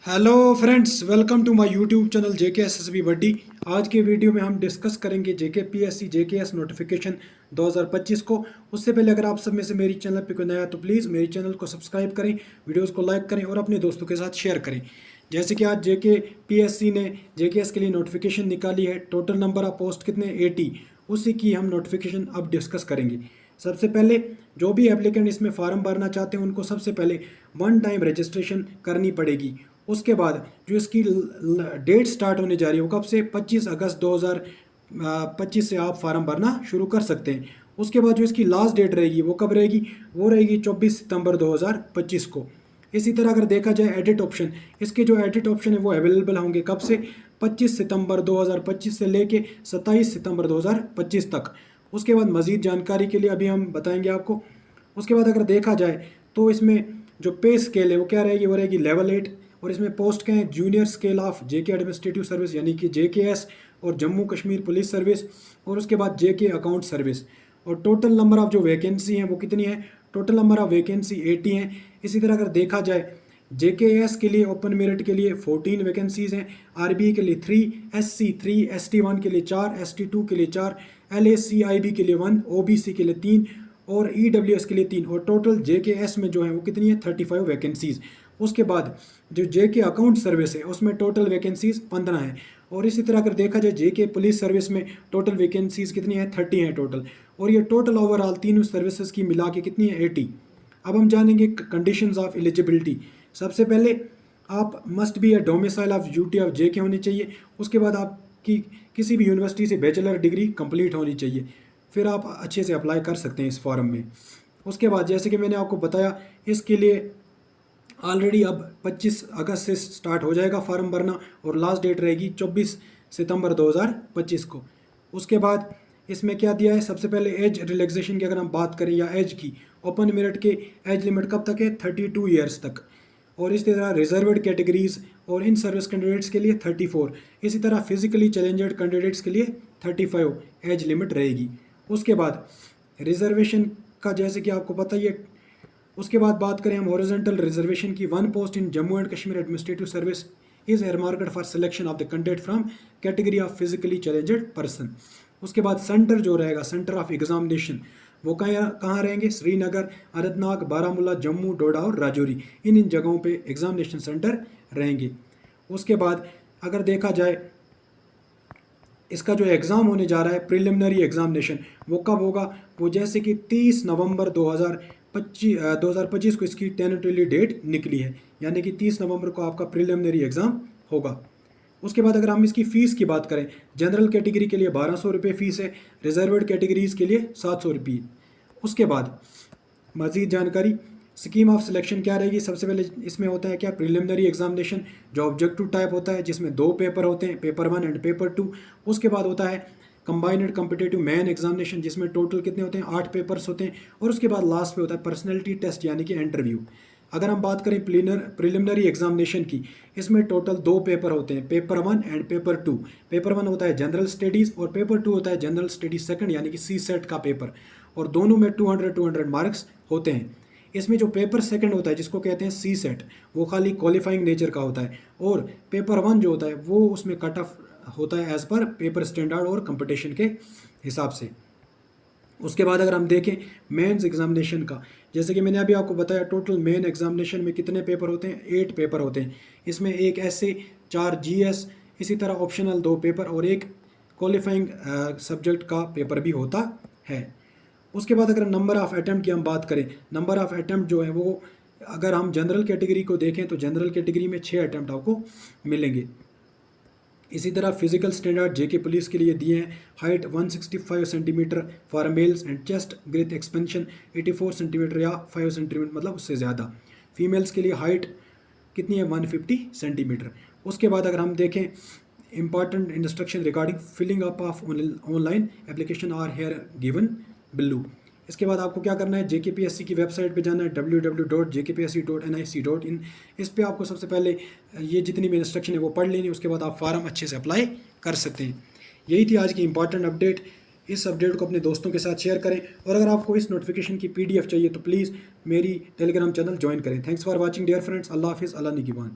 Hello friends, welcome to my YouTube channel JK SSB buddy. आज के video में हम डिस्कस करेंगे जेके पीएससी जेकेएस नोटिफिकेशन 2025 को। उससे पहले अगर आप सब में से मेरी चैनल पे कोई नया है तो प्लीज़ मेरी चैनल को सब्सक्राइब करें, वीडियोस को लाइक करें और अपने दोस्तों के साथ शेयर करें। जैसे कि आज जेके पीएससी ने जेकेएस के लिए नोटिफिकेशन निकाली है। टोटल नंबर ऑफ पोस्ट कितने 80, उसी की हम नोटिफिकेशन अब डिस्कस करेंगे। सबसे पहले जो भी एप्लीकेंट इसमें फॉर्म भरना चाहते हैं उनको सबसे पहले वन टाइम रजिस्ट्रेशन करनी पड़ेगी। उसके बाद जो इसकी डेट स्टार्ट होने जा रही है वो कब से 25 अगस्त 2025 से आप फॉर्म भरना शुरू कर सकते हैं। उसके बाद जो इसकी लास्ट डेट रहेगी वो कब रहेगी, वो रहेगी 24 सितंबर 2025 को। इसी तरह अगर देखा जाए एडिट ऑप्शन, इसके जो एडिट ऑप्शन है वो अवेलेबल होंगे कब से 25 सितंबर 2025 से लेके 27 सितंबर 2025 तक। उसके बाद मज़ीद जानकारी के लिए अभी हम बताएंगे आपको। उसके बाद अगर देखा जाए तो इसमें जो पे स्केल है वो क्या रहेगी, वो रहेगी लेवल 8। और इसमें पोस्ट क्या है, junior scale of JK administrative service यानी कि जेकेएस और जम्मू कश्मीर पुलिस सर्विस, और उसके बाद जेके अकाउंट सर्विस। और टोटल नंबर ऑफ जो वैकेंसी हैं वो कितनी है, टोटल नंबर ऑफ वैकेंसी 80 हैं। इसी तरह अगर देखा जाए जेकेएस के लिए ओपन मेरिट के लिए 14 वैकेंसीज़ हैं, आरबीई के लिए 3, एससी 3, एसटी 1 के लिए 4, एसटी 2 के लिए 4, एलएसीआईबी के लिए 1, ओबीसी के लिए 3 और ईडब्ल्यूएस के लिए 3। और टोटल जेकेएस में जो है वो कितनी है 35 वैकेंसीज़। उसके बाद जो जेके अकाउंट सर्विस है उसमें टोटल वैकेंसीज़ 15 हैं। और इसी तरह अगर देखा जाए जेके पुलिस सर्विस में टोटल वैकेंसीज़ कितनी है 30 हैं टोटल। और ये टोटल ओवरऑल तीनों सर्विसेज की मिला के कितनी है 80। अब हम जानेंगे कंडीशंस ऑफ एलिजिबिलिटी। सबसे पहले आप must be a domicile of duty of JK होनी चाहिए। उसके बाद आपकी किसी भी यूनिवर्सिटी से बैचलर डिग्री कंप्लीट होनी चाहिए, फिर आप अच्छे से अप्लाई कर सकते हैं इस फॉर्म में। उसके बाद जैसे कि मैंने आपको बताया, इसके लिए ऑलरेडी अब 25 अगस्त से स्टार्ट हो जाएगा फॉर्म भरना और लास्ट डेट रहेगी 24 सितंबर 2025 को। उसके बाद इसमें क्या दिया है, सबसे पहले एज रिलैक्सेशन की अगर हम बात करें या एज की, ओपन मेरिट के एज लिमिट कब तक है 32 ईयर्स तक। और इसी तरह रिजर्व्ड कैटेगरीज और इन सर्विस कैंडिडेट्स के लिए 34। इसी तरह फिजिकली चैलेंजर्ड कैंडिडेट्स के लिए 35 एज लिमिट रहेगी। उसके बाद रिजर्वेशन का जैसे कि आपको पता ही है। उसके बाद बात करें हम हॉरिजॉन्टल रिजर्वेशन की, 1 post in Jammu and Kashmir administrative service is earmarked for selection of the candidate from category of physically challenged person. उसके बाद सेंटर जो रहेगा, सेंटर ऑफ एग्जामिनेशन, वो कहाँ रहेंगे, श्रीनगर, अनंतनाग, बारामूला, जम्मू, डोडा और राजौरी, इन जगहों पे एग्जामिनेशन सेंटर रहेंगे। उसके बाद अगर देखा जाए इसका जो एग्ज़ाम होने जा रहा है प्रिलिमिनरी एग्जामिनेशन, वो कब होगा, वो जैसे कि 30 नवंबर 2025 को इसकी टेंटेटिवली डेट निकली है, यानी कि 30 नवंबर को आपका प्रिलिमिनरी एग्ज़ाम होगा। उसके बाद अगर हम इसकी फ़ीस की बात करें, जनरल कैटेगरी के लिए 1200 रुपये फ़ीस है, रिजर्व्ड कैटेगरीज़ के लिए 700 रुपये। उसके बाद मज़ीद जानकारी, स्कीम ऑफ सिलेक्शन क्या रहेगी, सबसे पहले इसमें होता है क्या प्रिलिमिनरी एग्जामिनेशन जो ऑब्जेक्टिव टाइप होता है जिसमें 2 पेपर होते हैं, पेपर 1 एंड पेपर 2। उसके बाद होता है कंबाइंड कम्पिटेटिव मेन एग्जामिनेशन जिसमें टोटल कितने होते हैं 8 पेपर्स होते हैं। और उसके बाद लास्ट पे होता है पर्सनैलिटी टेस्ट यानी कि इंटरव्यू। अगर हम बात करें प्रिलिमिनरी एग्जामिनेशन की, इसमें टोटल 2 पेपर होते हैं, पेपर 1 एंड पेपर 2। पेपर 1 होता है जनरल स्टडीज़ और पेपर 2 होता है जनरल स्टडीज सेकंड यानी कि सी सेट का पेपर। और दोनों में 200 मार्क्स होते हैं। इसमें जो पेपर सेकंड होता है जिसको कहते हैं सी सेट, वो खाली क्वालिफाइंग नेचर का होता है। और पेपर 1 जो होता है वो उसमें कट ऑफ होता है एज़ पर पेपर स्टैंडर्ड और कंपटीशन के हिसाब से। उसके बाद अगर हम देखें मेंस एग्जामिनेशन का, जैसे कि मैंने अभी आपको बताया टोटल मेन एग्जामिनेशन में कितने पेपर होते हैं, 8 पेपर होते हैं। इसमें एक ऐसे 4 जीएस, इसी तरह ऑप्शनल 2 पेपर और एक क्वालिफाइंग सब्जेक्ट का पेपर भी होता है। उसके बाद अगर नंबर ऑफ़ अटैम्प्ट की हम बात करें, नंबर ऑफ़ अटैम्प्ट जो है वो अगर हम जनरल कैटेगरी को देखें तो जनरल कैटेगरी में 6 अटैम्प्ट आपको मिलेंगे। इसी तरह फिजिकल स्टैंडर्ड जेके पुलिस के लिए दिए हैं, height 165 centimetre for mails and chest ग्रेथ expansion 84 centimetre या 5 सेंटीमीटर मतलब उससे ज़्यादा। फीमेल्स के लिए हाइट कितनी है 150 सेंटीमीटर। उसके बाद अगर हम देखें important instruction regarding filling up of online application are here given below. इसके बाद आपको क्या करना है, जेकेपीएससी की वेबसाइट पे जाना है www.jkpsc.nic.in। इस पे आपको सबसे पहले ये जितनी भी इंस्ट्रक्शन है वो पढ़ लेनी, उसके बाद आप फार्म अच्छे से अप्लाई कर सकते हैं। यही थी आज की इंपॉर्टेंट अपडेट। इस अपडेट को अपने दोस्तों के साथ शेयर करें और अगर आपको इस नोटिफिकेशन की PDF चाहिए तो प्लीज़ मेरी टेलीग्राम चैनल ज्वाइन करें। Thanks for watching dear friends. अल्लाह हाफिज़, अल्लाह निगहबान।